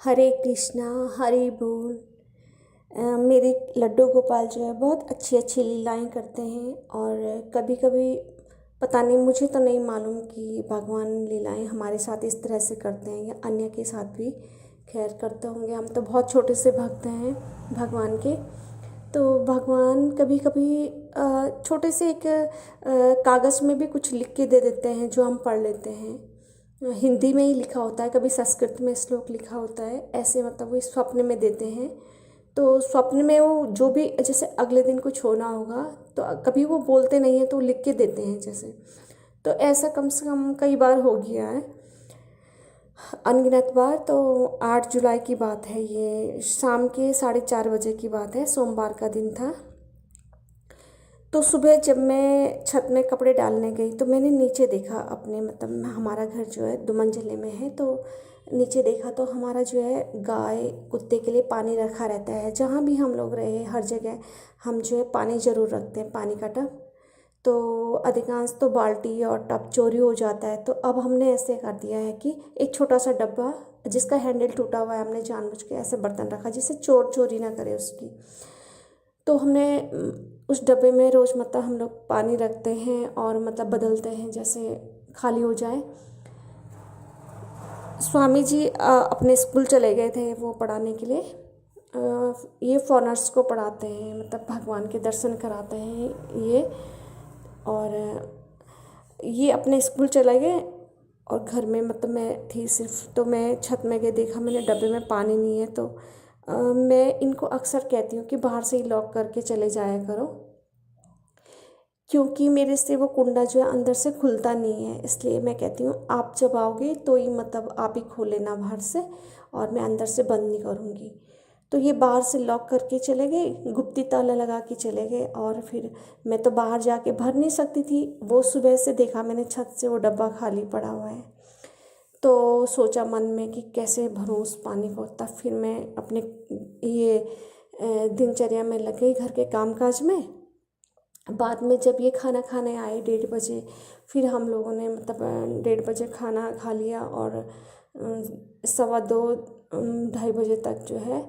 हरे कृष्णा हरे बोल। मेरे लड्डू गोपाल जो है बहुत अच्छी अच्छी लीलाएं करते हैं। और कभी कभी पता नहीं, मुझे तो नहीं मालूम कि भगवान लीलाएं हमारे साथ इस तरह से करते हैं या अन्य के साथ भी खैर करते होंगे। हम तो बहुत छोटे से भक्त हैं भगवान के। तो भगवान कभी कभी छोटे से एक कागज़ में भी कुछ लिख के दे देते हैं जो हम पढ़ लेते हैं। हिंदी में ही लिखा होता है, कभी संस्कृत में श्लोक लिखा होता है, ऐसे मतलब वो स्वप्न में देते हैं। तो स्वप्न में वो जो भी, जैसे अगले दिन कुछ होना होगा तो कभी वो बोलते नहीं हैं तो लिख के देते हैं जैसे। तो ऐसा कम से कम कई बार हो गया है, अनगिनत बार। तो 8 जुलाई की बात है, ये शाम के 4:30 बजे की बात है, सोमवार का दिन था। तो सुबह जब मैं छत में कपड़े डालने गई तो मैंने नीचे देखा अपने, मतलब हमारा घर जो है 2 मंजिले में है। तो नीचे देखा तो हमारा जो है गाय कुत्ते के लिए पानी रखा रहता है। जहाँ भी हम लोग रहे हर जगह हम जो है पानी ज़रूर रखते हैं, पानी का टब। तो अधिकांश तो बाल्टी और टब चोरी हो जाता है। तो अब हमने ऐसे कर दिया है कि एक छोटा सा डब्बा जिसका हैंडल टूटा हुआ है, हमने जानबूझ के ऐसे बर्तन रखा जिससे चोर चोरी ना करे उसकी। तो हमने उस डब्बे में रोज़ मतलब हम लोग पानी रखते हैं और मतलब बदलते हैं जैसे खाली हो जाए। स्वामी जी अपने स्कूल चले गए थे वो पढ़ाने के लिए। ये फॉरेनर्स को पढ़ाते हैं, मतलब भगवान के दर्शन कराते हैं ये। और ये अपने स्कूल चले गए और घर में मतलब मैं थी सिर्फ। तो मैं छत में गई, देखा मैंने डब्बे में पानी नहीं है। तो मैं इनको अक्सर कहती हूँ कि बाहर से ही लॉक करके चले जाया करो, क्योंकि मेरे से वो कुंडा जो है अंदर से खुलता नहीं है। इसलिए मैं कहती हूँ आप जब आओगे तो ही मतलब आप ही खोले ना बाहर से, और मैं अंदर से बंद नहीं करूँगी। तो ये बाहर से लॉक करके चले गए, गुप्ती ताला लगा के चले गए। और फिर मैं तो बाहर जाके भर नहीं सकती थी। वो सुबह से देखा मैंने छत से वो डब्बा खाली पड़ा हुआ है। तो सोचा मन में कि कैसे भरूँ उस पानी को। तब फिर मैं अपने ये दिनचर्या में लग गई, घर के कामकाज में। बाद में जब ये खाना खाने आए 1:30 बजे, फिर हम लोगों ने मतलब 1:30 बजे खाना खा लिया। और 2:15 2:30 बजे तक जो है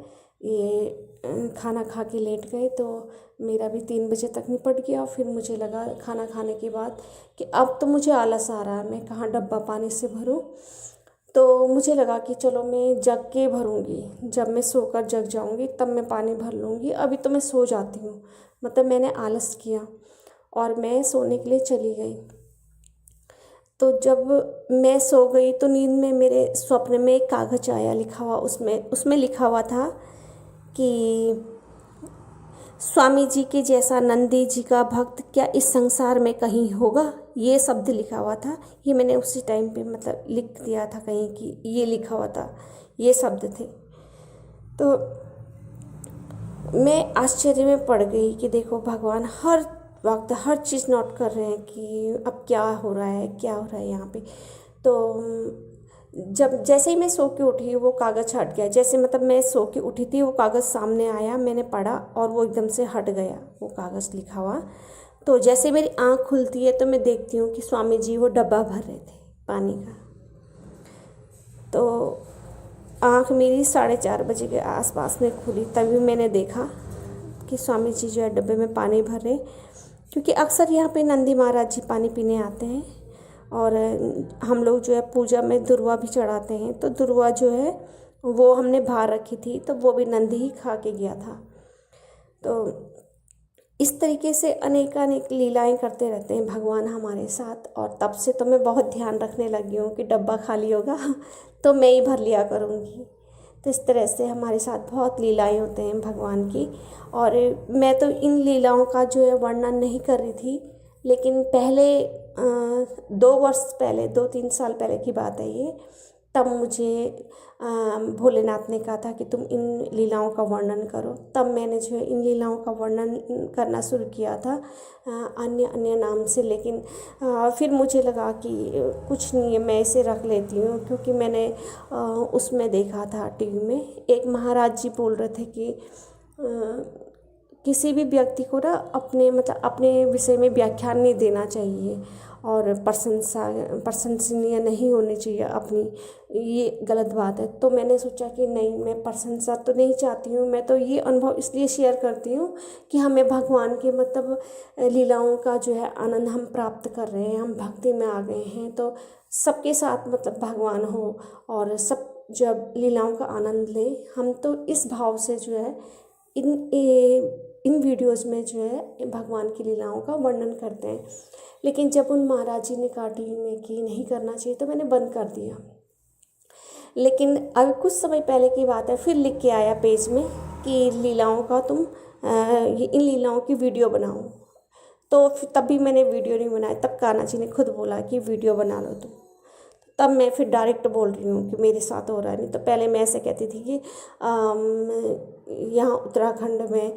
ये खाना खा के लेट गए। तो मेरा भी 3 बजे तक निपट गया। फिर मुझे लगा खाना खाने के बाद कि अब तो मुझे आलस आ रहा है, मैं कहाँ डब्बा पानी से भरूँ। तो मुझे लगा कि चलो मैं जग के भरूँगी, जब मैं सोकर जग जाऊँगी तब मैं पानी भर लूँगी। अभी तो मैं सो जाती हूँ, मतलब मैंने आलस किया और मैं सोने के लिए चली गई। तो जब मैं सो गई तो नींद में मेरे स्वप्न में एक कागज़ आया, लिखा हुआ उसमें उसमें लिखा हुआ था कि स्वामी जी के जैसा नंदी जी का भक्त क्या इस संसार में कहीं होगा। ये शब्द लिखा हुआ था। ये मैंने उसी टाइम पे मतलब लिख दिया था कहीं कि ये लिखा हुआ था, ये शब्द थे। तो मैं आश्चर्य में पड़ गई कि देखो भगवान हर वक्त हर चीज़ नोट कर रहे हैं कि अब क्या हो रहा है, क्या हो रहा है यहाँ पे। तो जब जैसे ही मैं सो के उठी वो कागज़ हट गया। जैसे मतलब मैं सो के उठी थी वो कागज़ सामने आया, मैंने पढ़ा और वो एकदम से हट गया वो कागज़ लिखा हुआ। तो जैसे मेरी आँख खुलती है तो मैं देखती हूँ कि स्वामी जी वो डब्बा भर रहे थे पानी का। तो आँख मेरी 4:30 बजे के आसपास में खुली, तभी मैंने देखा कि स्वामी जी जो है डब्बे में पानी भर रहे। क्योंकि अक्सर यहाँ पे नंदी महाराज जी पानी पीने आते हैं और हम लोग जो है पूजा में दुर्वा भी चढ़ाते हैं। तो दुर्वा जो है वो हमने बाहर रखी थी, तो वो भी नंदी ही खा के गया था। तो इस तरीके से अनेकानेक लीलाएं करते रहते हैं भगवान हमारे साथ। और तब से तो मैं बहुत ध्यान रखने लगी हूँ कि डब्बा खाली होगा तो मैं ही भर लिया करूँगी। तो इस तरह से हमारे साथ बहुत लीलाएं होते हैं भगवान की। और मैं तो इन लीलाओं का जो है वर्णन नहीं कर रही थी, लेकिन पहले 2 वर्ष पहले, 2-3 साल पहले की बात है ये। तब मुझे भोलेनाथ ने कहा था कि तुम इन लीलाओं का वर्णन करो। तब मैंने जो है इन लीलाओं का वर्णन करना शुरू किया था अन्य अन्य नाम से। लेकिन फिर मुझे लगा कि कुछ नहीं है, मैं इसे रख लेती हूँ। क्योंकि मैंने उसमें देखा था टीवी में, एक महाराज जी बोल रहे थे कि किसी भी व्यक्ति को ना अपने मतलब अपने विषय में व्याख्यान नहीं देना चाहिए। और प्रशंसनीय नहीं होनी चाहिए अपनी, ये गलत बात है। तो मैंने सोचा कि नहीं, मैं प्रशंसा तो नहीं चाहती हूँ, मैं तो ये अनुभव इसलिए शेयर करती हूँ कि हमें भगवान के मतलब लीलाओं का जो है आनंद हम प्राप्त कर रहे हैं, हम भक्ति में आ गए हैं। तो सबके साथ मतलब भगवान हो और सब जब लीलाओं का आनंद लें हम, तो इस भाव से जो है इन वीडियोज़ में जो है भगवान की लीलाओं का वर्णन करते हैं। लेकिन जब उन महाराज जी ने काटी में कि नहीं करना चाहिए तो मैंने बंद कर दिया। लेकिन अभी कुछ समय पहले की बात है, फिर लिख के आया पेज में कि लीलाओं का तुम इन लीलाओं की वीडियो बनाओ। तो तब भी मैंने वीडियो नहीं बनाया। तब कान्हा जी ने खुद बोला कि वीडियो बना लो तुम। तब मैं फिर डायरेक्ट बोल रही हूँ कि मेरे साथ हो रहा है। नहीं तो पहले मैं ऐसे कहती थी कि यहाँ उत्तराखंड में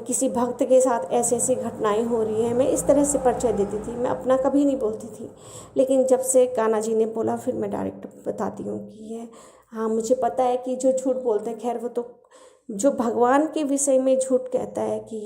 किसी भक्त के साथ ऐसी ऐसी घटनाएं हो रही हैं, मैं इस तरह से परिचय देती थी, मैं अपना कभी नहीं बोलती थी। लेकिन जब से कान्हा जी ने बोला फिर मैं डायरेक्ट बताती हूँ कि ये हाँ, मुझे पता है कि जो झूठ बोलते हैं, खैर वो तो जो भगवान के विषय में झूठ कहता है कि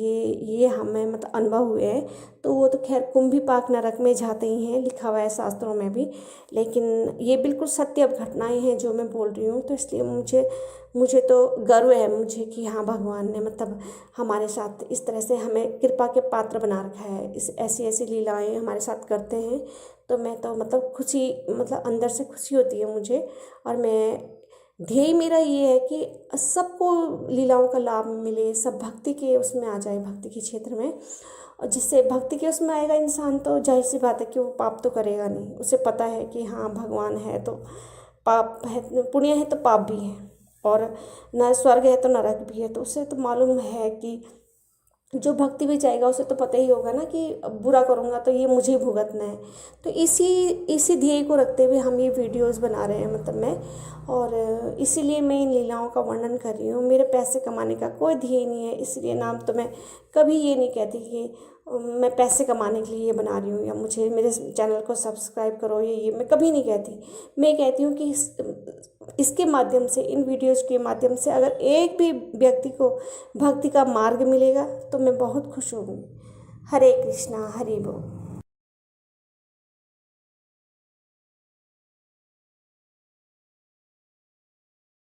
ये हमें मतलब अनुभव हुए हैं, तो वो तो खैर कुंभी पाक नरक में जाते ही हैं, लिखा हुआ है शास्त्रों में भी। लेकिन ये बिल्कुल सत्य घटनाएं हैं जो मैं बोल रही हूँ। तो इसलिए मुझे तो गर्व है मुझे कि हाँ, भगवान ने मतलब हमारे साथ इस तरह से हमें कृपा के पात्र बना रखा है, इस ऐसी ऐसी लीलाएं हमारे साथ करते हैं। तो मैं तो मतलब खुशी, मतलब अंदर से खुशी होती है मुझे। और मैं ध्येय मेरा ये है कि सबको लीलाओं का लाभ मिले, सब भक्ति के उसमें आ जाए, भक्ति के क्षेत्र में। और जिससे भक्ति के उसमें आएगा इंसान, तो जाहिर सी बात है कि वो पाप तो करेगा नहीं। उसे पता है कि हाँ, भगवान है तो पाप है, पुण्य है तो पाप भी है, और न स्वर्ग है तो नरक भी है। तो उसे तो मालूम है कि जो भक्ति में जाएगा उसे तो पता ही होगा ना कि बुरा करूँगा तो ये मुझे ही भुगतना है। तो इसी ध्येय को रखते हुए हम ये वीडियोस बना रहे हैं, मतलब मैं। और इसीलिए मैं इन लीलाओं का वर्णन कर रही हूँ। मेरे पैसे कमाने का कोई ध्येय नहीं है, इसलिए नाम तो मैं कभी ये नहीं कहती कि मैं पैसे कमाने के लिए ये बना रही हूँ, या मुझे मेरे चैनल को सब्सक्राइब करो, ये मैं कभी नहीं कहती। मैं कहती हूँ कि इसके माध्यम से, इन वीडियोज़ के माध्यम से अगर एक भी व्यक्ति को भक्ति का मार्ग मिलेगा तो मैं बहुत खुश होंगी। हरे कृष्णा, हरि बोल।